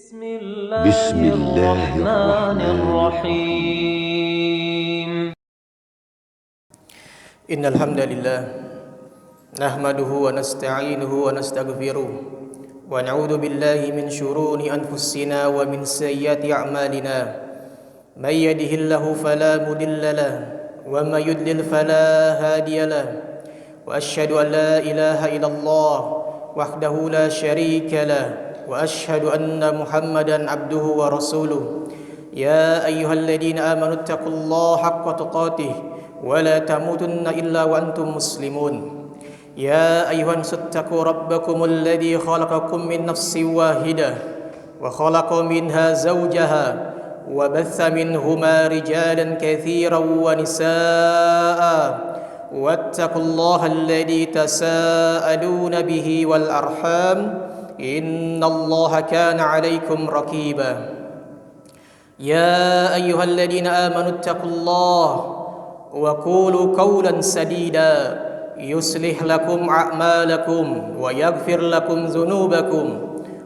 بسم الله الرحمن الرحيم إن الحمد لله نحمده ونستعينه ونستغفره ونعوذ بالله من شرور أنفسنا ومن سيئات أعمالنا من يهده الله فلا مضل له ومن يضلل فلا هادي له وأشهد أن لا إله إلا الله وحده لا شريك له وأشهد أن محمدا عبده ورسوله يا أيها الذين آمنوا اتقوا الله حق تقاته ولا تموتن إلا وأنتم مسلمون يا أيها الناس اتقوا ربكم الذي خلقكم من نفس واحدة وخلق منها زوجها وبث منهما رجالا كثيرا ونساء واتقوا الله الذي تساءلون به والأرحام إن الله كان عليكم رقيبا يا أيها الذين آمنوا اتقوا الله وقولوا قولا سديدا يصلح لكم أعمالكم ويغفر لكم ذنوبكم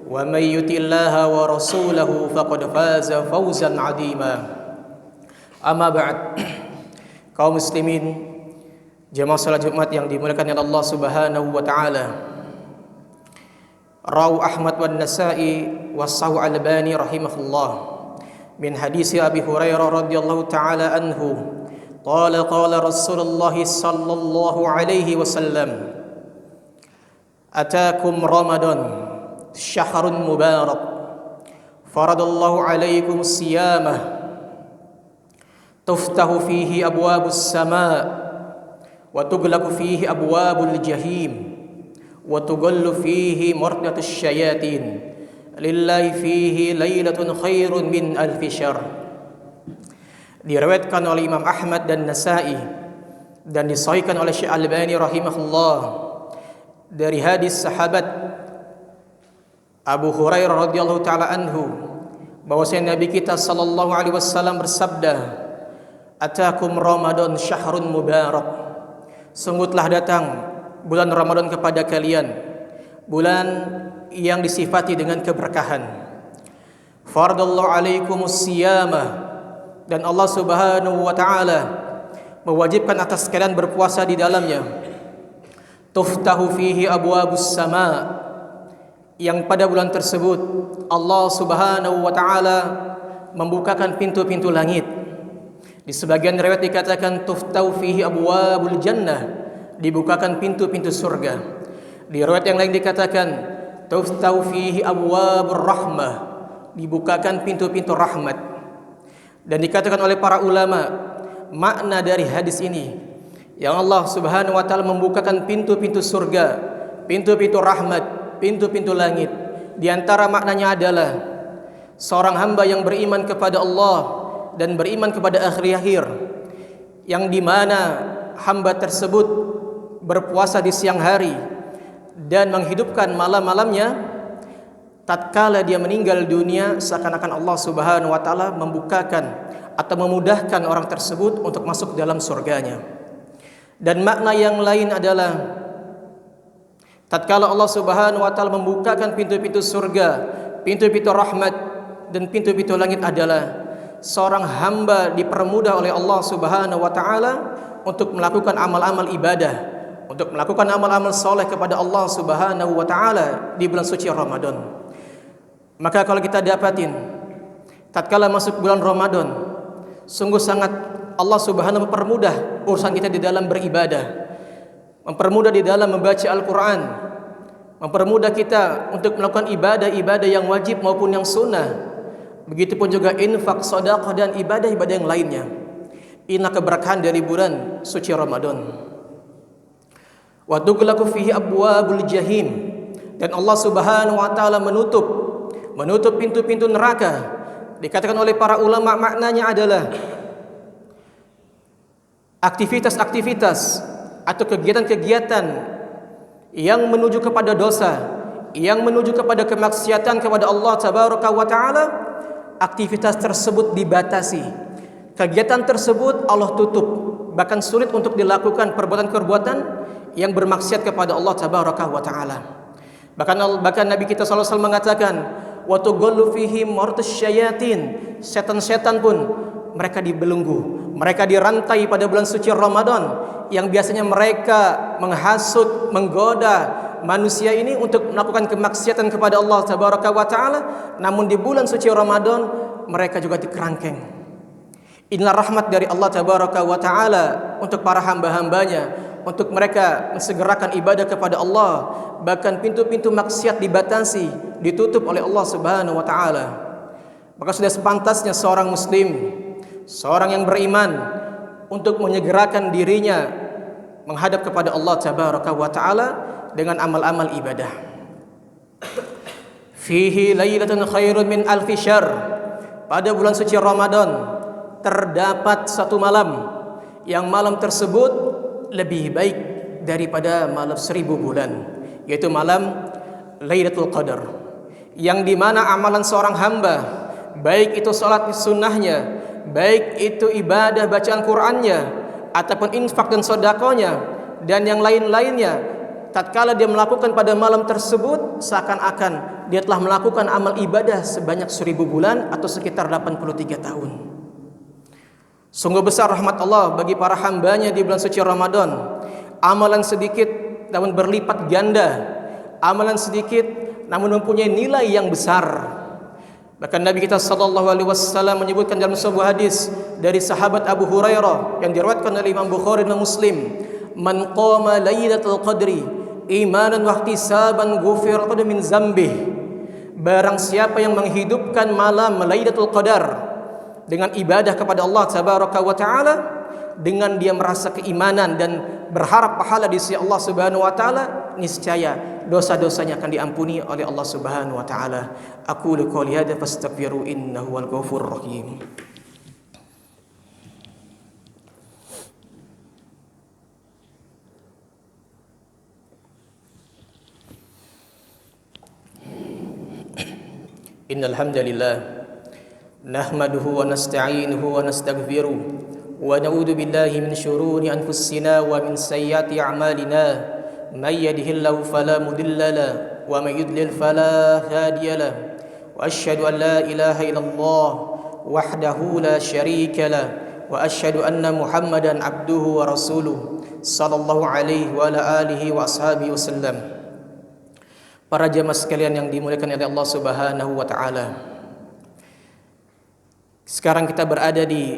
ومن يطع الله ورسوله فقد فاز فوزا عظيما أما بعد kaum muslimin jamaah salat Jumat yang dimuliakan oleh Allah Subhanahu wa taala. Rawu Ahmad wan Nasa'i wasahu Al-Albani rahimahullah min hadis Abi Hurairah radhiyallahu taala anhu qala qala Rasulullah sallallahu alaihi wasallam ataakum Ramadan syahrun mubarak faradallahu alaikum siyamah tuftahu fihi abwabus samaa wa tughlaqu fihi abwabul jahim wa tughallu fihi mardatus syayatin lillahi fihi lailatun khairun min alfi syahr. Diriwayatkan oleh Imam Ahmad dan Nasa'i dan disahihkan oleh Syekh Al-Albani rahimahullah dari hadis sahabat Abu Hurairah radhiyallahu taala anhu bahwasanya Nabi kita sallallahu alaihi wasallam bersabda, "Atakum Ramadan syahrun mubarak." Sungguh telah datang bulan Ramadan kepada kalian, bulan yang disifati dengan keberkahan. Faradallahu alaikumus siyamah, dan Allah Subhanahu wa taala mewajibkan atas kalian berpuasa di dalamnya. Tuftahu fihi abwabus sama, yang pada bulan tersebut Allah Subhanahu wa taala membukakan pintu-pintu langit. Di sebagian riwayat dikatakan tuftahu fihi abwabul jannah, dibukakan pintu-pintu surga. Di riwayat yang lain dikatakan tuftahu fihi abwabur rahmah, dibukakan pintu-pintu rahmat. Dan dikatakan oleh para ulama, makna dari hadis ini yang Allah Subhanahu wa taala membukakan pintu-pintu surga, pintu-pintu rahmat, pintu-pintu langit. Di antara maknanya adalah seorang hamba yang beriman kepada Allah dan beriman kepada akhir, yang dimana hamba tersebut berpuasa di siang hari dan menghidupkan malam-malamnya, tatkala dia meninggal dunia seakan-akan Allah Subhanahu wa taala membukakan atau memudahkan orang tersebut untuk masuk dalam surganya. Dan makna yang lain adalah tatkala Allah Subhanahu wa taala membukakan pintu-pintu surga, pintu-pintu rahmat dan pintu-pintu langit adalah seorang hamba dipermudah oleh Allah Subhanahu wa taala untuk melakukan amal-amal ibadah, untuk melakukan amal-amal soleh kepada Allah Subhanahu wa taala di bulan suci Ramadan. Maka kalau kita dapatin tatkala masuk bulan Ramadan, sungguh sangat Allah Subhanahu mempermudah urusan kita di dalam beribadah, mempermudah di dalam membaca Al-Qur'an, mempermudah kita untuk melakukan ibadah-ibadah yang wajib maupun yang sunnah. Begitupun juga infak, sedekah dan ibadah-ibadah yang lainnya. Inilah keberkahan dari bulan suci Ramadan. Wa tughlaqu fihi abwabul jahim, dan Allah Subhanahu wa taala menutup pintu-pintu neraka. Dikatakan oleh para ulama maknanya adalah aktivitas-aktivitas atau kegiatan-kegiatan yang menuju kepada dosa, yang menuju kepada kemaksiatan kepada Allah Tabaraka wa taala. Aktivitas tersebut dibatasi, kegiatan tersebut Allah tutup, bahkan sulit untuk dilakukan perbuatan-perbuatan yang bermaksiat kepada Allah Tabaraka wa taala. Bahkan Nabi kita sallallahu alaihi wasallam mengatakan, wa tughallu fihi martus syayatin. Setan-setan pun mereka dibelenggu, mereka dirantai pada bulan suci Ramadan, yang biasanya mereka menghasut, menggoda manusia ini untuk melakukan kemaksiatan kepada Allah tabaraka wa taala, namun di bulan suci Ramadan mereka juga dikerangkeng. Inilah rahmat dari Allah tabaraka wa taala untuk para hamba-hambanya, untuk mereka mensegerakan ibadah kepada Allah, bahkan pintu-pintu maksiat dibatasi, ditutup oleh Allah Subhanahu wa taala. Maka sudah sepantasnya seorang muslim, seorang yang beriman, untuk menyegerakan dirinya menghadap kepada Allah tabaraka wa taala dengan amal-amal ibadah. Fihi lailatun khairun min alfi syahr. Pada bulan suci Ramadan terdapat satu malam, yang malam tersebut lebih baik daripada malam 1000 bulan, yaitu malam Lailatul Qadar, yang dimana amalan seorang hamba, baik itu salat sunnahnya, baik itu ibadah bacaan Qur'annya, ataupun infak dan sedekahnya, dan yang lain-lainnya, tatkala dia melakukan pada malam tersebut, seakan-akan dia telah melakukan amal ibadah sebanyak 1000 bulan atau sekitar 83 tahun. Sungguh besar rahmat Allah bagi para hambanya di bulan suci Ramadan. Amalan sedikit namun berlipat ganda, amalan sedikit namun mempunyai nilai yang besar. Bahkan Nabi kita sallallahu alaihi wasallam menyebutkan dalam sebuah hadis dari sahabat Abu Hurairah yang diriwayatkan oleh Imam Bukhari dan Muslim, "Man qama lailatul qadri imanan wa ihtisaban ghufira lahu min dzambih." Barang siapa yang menghidupkan malam Lailatul Qadar dengan ibadah kepada Allah tabaraka wa taala, dengan dia merasa keimanan dan berharap pahala di sisi Allah Subhanahu wa taala, niscaya dosa-dosanya akan diampuni oleh Allah Subhanahu wa taala. Aqulu qouli hadza fastaghfiru innahu wal ghafurur rahim. Innal hamdalillah nahmaduhu wa nasta'inuhu wa nastaghfiruh wa na'udzu billahi min shururi anfusina wa min sayyiati a'malina. May yahdihillahu fala mudilla lahu wa may yudlil fala hadiya lahu. Wa asyhadu an la ilaha illallah wahdahu la syarika lahu wa asyhadu anna Muhammadan abduhu wa rasuluh sallallahu alaihi wa ala alihi wa ashabihi wasallam. Para jamaah sekalian yang dimuliakan oleh Allah Subhanahu wa taala. Sekarang kita berada di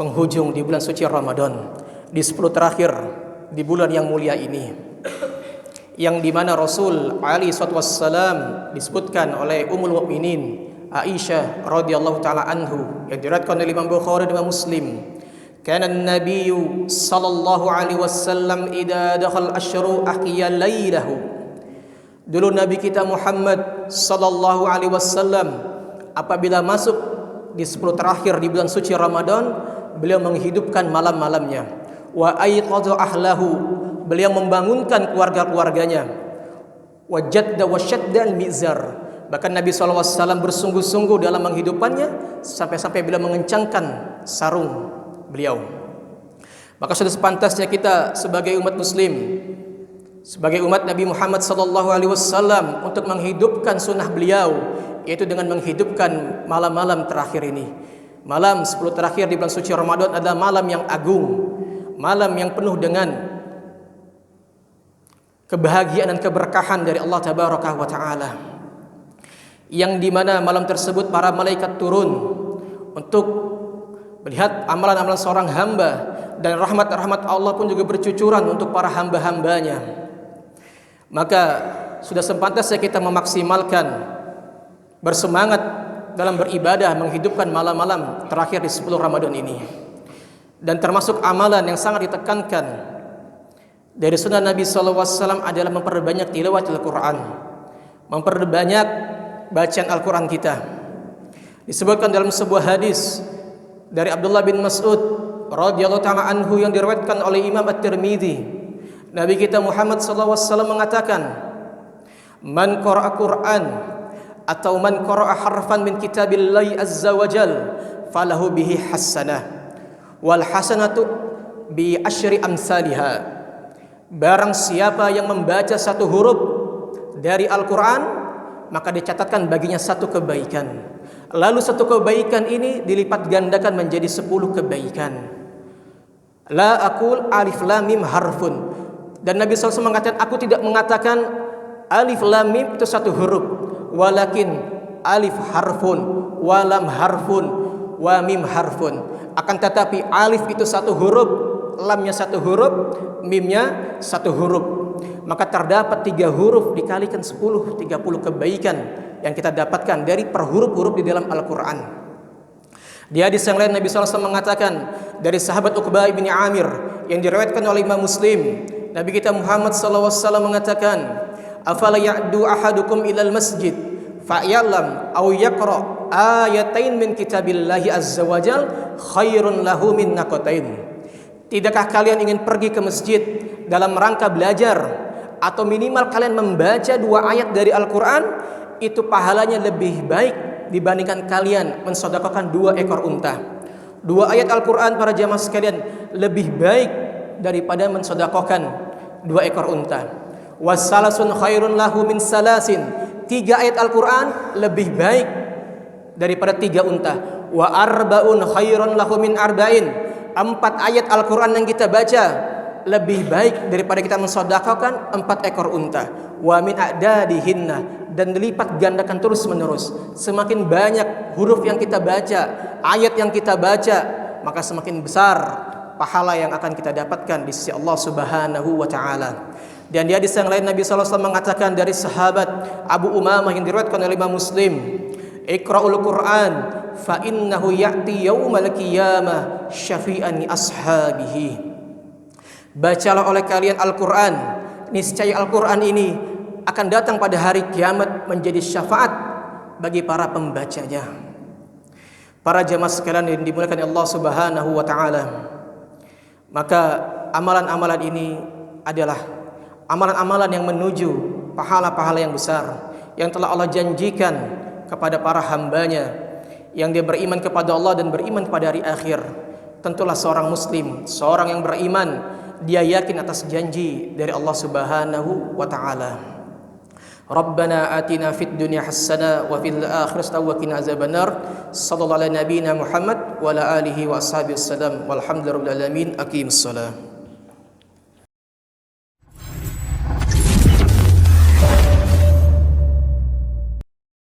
penghujung di bulan suci Ramadan, di 10 terakhir di bulan yang mulia ini, yang dimana Rasul alaihi wassalam disebutkan oleh Ummul Mukminin Aisyah radhiyallahu taala anhu, yang diriwayatkan oleh Imam Bukhari dan Muslim, kana an-nabiyyu sallallahu alaihi wasallam idza dakhala asyru ahya lailahu. Dulu Nabi kita Muhammad sallallahu alaihi wasallam apabila masuk di 10 terakhir di bulan suci Ramadan, beliau menghidupkan malam-malamnya. Wa ayqadha ahlahu, beliau membangunkan keluarga-keluarganya. Wa jadda wa shadda al-mizar, bahkan Nabi sallallahu alaihi wasallam bersungguh-sungguh dalam menghidupkannya, sampai-sampai beliau mengencangkan sarung beliau. Maka sudah sepantasnya kita sebagai umat muslim, sebagai umat Nabi Muhammad sallallahu alaihi wasallam, untuk menghidupkan sunnah beliau, yaitu dengan menghidupkan malam-malam terakhir ini. Malam 10 terakhir di bulan suci Ramadan adalah malam yang agung, malam yang penuh dengan kebahagiaan dan keberkahan dari Allah tabaraka wa taala, yang dimana malam tersebut para malaikat turun untuk melihat amalan-amalan seorang hamba, dan rahmat-rahmat Allah pun juga bercucuran untuk para hamba-hambanya. Maka sudah sepantasnya kita memaksimalkan, bersemangat dalam beribadah, menghidupkan malam-malam terakhir di 10 Ramadan ini. Dan termasuk amalan yang sangat ditekankan dari sunnah Nabi SAW adalah memperbanyak tilawat Al-Quran, memperbanyak bacaan Al-Quran kita. Disebutkan dalam sebuah hadis dari Abdullah bin Mas'ud radhiyallahu ta'ala anhu yang diriwayatkan oleh Imam At-Tirmidzi, Nabi kita Muhammad sallallahu alaihi wasallam mengatakan, "Man qara'a Qur'an atau man qara'a harfan min kitabillahi azza wa jal falahu bihi hasanah wal hasanatu bi asyri amsalha." Barang siapa yang membaca satu huruf dari Al-Qur'an, maka dicatatkan baginya satu kebaikan. Lalu satu kebaikan ini dilipat gandakan menjadi 10 kebaikan. La aqul alif lam mim harfun. Dan Nabi SAW mengatakan, aku tidak mengatakan alif lam mim itu satu huruf, walakin alif harfun, wa lam harfun, wa mim harfun. Akan tetapi alif itu satu huruf, lamnya satu huruf, mimnya satu huruf. Maka terdapat 3 huruf dikalikan 10, 30 kebaikan yang kita dapatkan dari per huruf-huruf di dalam Al-Quran. Di hadis yang lain Nabi SAW mengatakan dari sahabat Uqbah bin Amir yang diriwayatkan oleh Imam Muslim, Nabi kita Muhammad SAW mengatakan, afala ya'du ahadukum ilal masjid fa'yalam aw yaqra ayatain min kitabillahi azza wajal khairun lahu min naqatain. Tidakkah kalian ingin pergi ke masjid dalam rangka belajar atau minimal kalian membaca 2 ayat dari Al-Quran, itu pahalanya lebih baik dibandingkan kalian mensedekahkan 2 ekor unta. 2 ayat Al-Quran para jamaah sekalian lebih baik daripada mensedekahkan 2 ekor unta. Wasalasun khairun lahu min salasin. 3 ayat Al-Quran lebih baik daripada 3 unta. Wa arbaun khairun lahu min arba'in. 4 ayat Al-Quran yang kita baca lebih baik daripada kita mensedekahkan 4 ekor unta. Wa min a'dadihinna, dan dilipat gandakan terus menerus. Semakin banyak huruf yang kita baca, ayat yang kita baca, maka semakin besar pahala yang akan kita dapatkan di sisi Allah Subhanahu wa taala. Dan di hadis yang lain Nabi sallallahu alaihi wasallam mengatakan dari sahabat Abu Umamah yang diriwayatkan oleh Imam Muslim, Iqra'ul Qur'an fa innahu ya'ti yaumal qiyamah syafi'an li ashabihi. Bacalah oleh kalian Al-Qur'an, niscaya Al-Qur'an ini akan datang pada hari kiamat menjadi syafaat bagi para pembacanya. Para jamaah sekalian yang dimuliakan Allah Subhanahu wa taala, maka amalan-amalan ini adalah amalan-amalan yang menuju pahala-pahala yang besar yang telah Allah janjikan kepada para hambanya yang dia beriman kepada Allah dan beriman kepada hari akhir. Tentulah seorang muslim, seorang yang beriman, dia yakin atas janji dari Allah Subhanahu wa taala. Rabbana atina fid dunya hasanah wa fil akhirati wa qina azabannar. Sallallahu ala nabiyyina Muhammad wa ala alihi wa ashabihi wasallam. Walhamdulillahi rabbil alamin. Aqimus shalah.